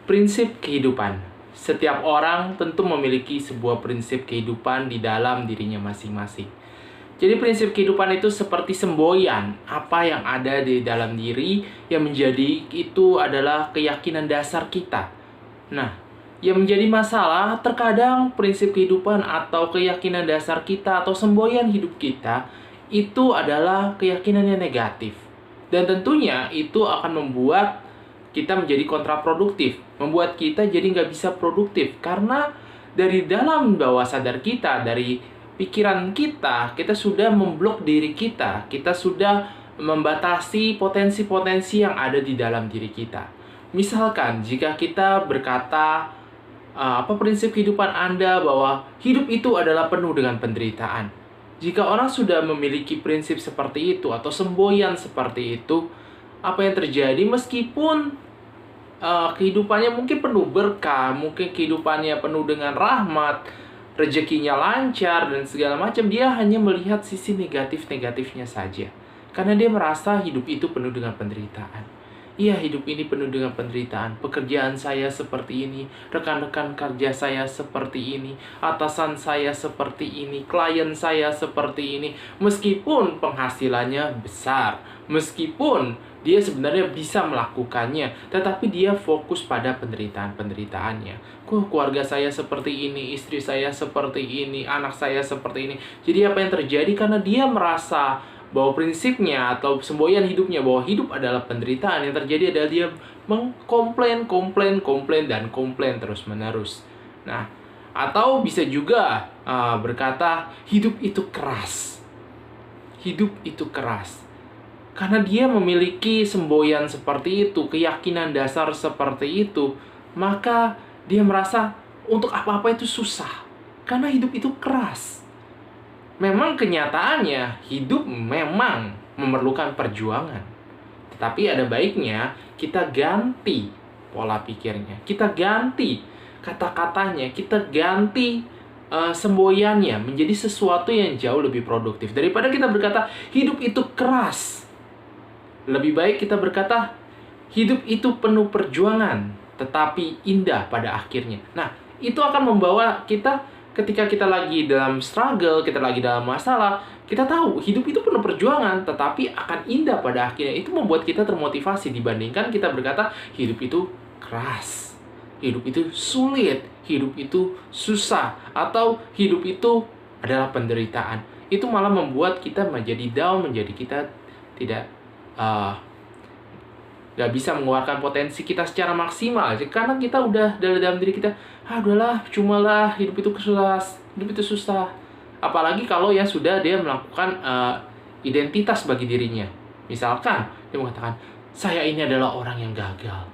Prinsip kehidupan. Setiap orang tentu memiliki sebuah prinsip kehidupan di dalam dirinya masing-masing. Jadi prinsip kehidupan itu seperti semboyan. Apa yang ada di dalam diri yang menjadi itu adalah keyakinan dasar kita. Nah, yang menjadi masalah terkadang prinsip kehidupan atau keyakinan dasar kita atau semboyan hidup kita itu adalah keyakinan yang negatif. Dan tentunya itu akan membuat kita menjadi kontraproduktif, membuat kita jadi nggak bisa produktif. Karena dari dalam bawah sadar kita, dari pikiran kita, kita sudah memblok diri kita, kita sudah membatasi potensi-potensi yang ada di dalam diri kita. Misalkan, jika kita berkata, apa prinsip kehidupan Anda bahwa hidup itu adalah penuh dengan penderitaan. Jika orang sudah memiliki prinsip seperti itu, atau semboyan seperti itu, apa yang terjadi meskipun kehidupannya mungkin penuh berkah, mungkin kehidupannya penuh dengan rahmat, rezekinya lancar dan segala macam, dia hanya melihat sisi negatif-negatifnya saja. Karena dia merasa hidup itu penuh dengan penderitaan. Iya, hidup ini penuh dengan penderitaan. Pekerjaan saya seperti ini, rekan-rekan kerja saya seperti ini, atasan saya seperti ini, klien saya seperti ini. Meskipun penghasilannya besar, meskipun dia sebenarnya bisa melakukannya, tetapi dia fokus pada penderitaan-penderitaannya. Keluarga saya seperti ini, istri saya seperti ini, anak saya seperti ini. Jadi apa yang terjadi karena dia merasa bahwa prinsipnya atau semboyan hidupnya bahwa hidup adalah penderitaan, yang terjadi adalah dia mengkomplain, dan komplain terus-menerus. Nah, atau bisa juga berkata hidup itu keras. Hidup itu keras. Karena dia memiliki semboyan seperti itu, keyakinan dasar seperti itu, maka dia merasa untuk apa-apa itu susah. Karena hidup itu keras. Memang kenyataannya, hidup memang memerlukan perjuangan. Tetapi ada baiknya kita ganti pola pikirnya. Kita ganti kata-katanya, kita ganti semboyannya menjadi sesuatu yang jauh lebih produktif. Daripada kita berkata, hidup itu keras. Lebih baik kita berkata, hidup itu penuh perjuangan, tetapi indah pada akhirnya. Nah, itu akan membawa kita ketika kita lagi dalam struggle, kita lagi dalam masalah, kita tahu hidup itu penuh perjuangan, tetapi akan indah pada akhirnya. Itu membuat kita termotivasi dibandingkan kita berkata, hidup itu keras, hidup itu sulit, hidup itu susah, atau hidup itu adalah penderitaan. Itu malah membuat kita menjadi down, menjadi kita tidak gak bisa mengeluarkan potensi kita secara maksimal aja. Karena kita udah dalam diri kita, udahlah, cumalah, hidup itu susah. Apalagi kalau ya sudah dia melakukan identitas bagi dirinya. Misalkan dia mengatakan, saya ini adalah orang yang gagal,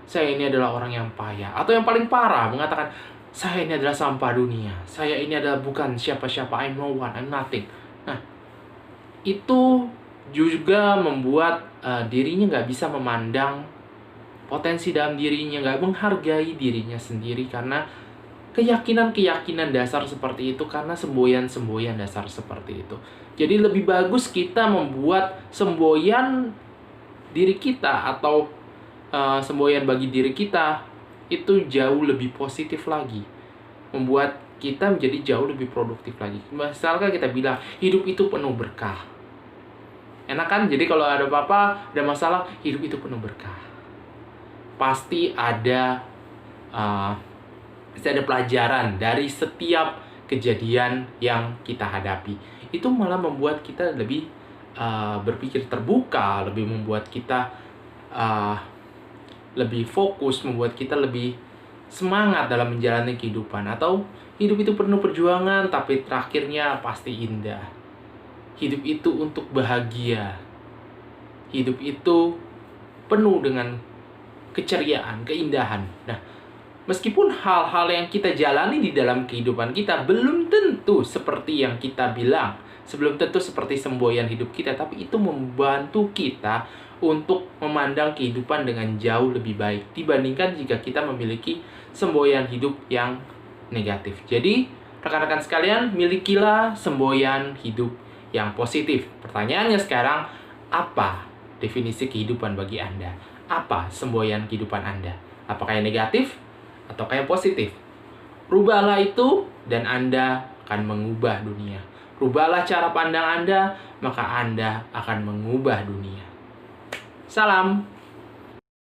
saya ini adalah orang yang payah. Atau yang paling parah, mengatakan, saya ini adalah sampah dunia, saya ini adalah bukan siapa-siapa, I'm no one, I'm nothing. Nah, itu juga membuat dirinya nggak bisa memandang potensi dalam dirinya, nggak menghargai dirinya sendiri karena keyakinan-keyakinan dasar seperti itu, karena semboyan-semboyan dasar seperti itu. Jadi lebih bagus kita membuat semboyan diri kita atau semboyan bagi diri kita itu jauh lebih positif lagi, membuat kita menjadi jauh lebih produktif lagi. Misalkan kita bilang hidup itu penuh berkah, enak kan? Jadi kalau ada apa-apa, ada masalah, hidup itu penuh berkah. Pasti ada pelajaran dari setiap kejadian yang kita hadapi. Itu malah membuat kita lebih berpikir terbuka, lebih membuat kita lebih fokus, membuat kita lebih semangat dalam menjalani kehidupan. Atau hidup itu penuh perjuangan, tapi terakhirnya pasti indah. Hidup itu untuk bahagia. Hidup itu penuh dengan keceriaan, keindahan. Nah, meskipun hal-hal yang kita jalani di dalam kehidupan kita belum tentu seperti yang kita bilang, sebelum tentu seperti semboyan hidup kita, tapi itu membantu kita untuk memandang kehidupan dengan jauh lebih baik dibandingkan jika kita memiliki semboyan hidup yang negatif. Jadi, rekan-rekan sekalian, milikilah semboyan hidup yang positif. Pertanyaannya sekarang, apa definisi kehidupan bagi Anda? Apa semboyan kehidupan Anda? Apakah yang negatif atau yang positif? Rubahlah itu dan Anda akan mengubah dunia. Rubahlah cara pandang Anda, maka Anda akan mengubah dunia. Salam.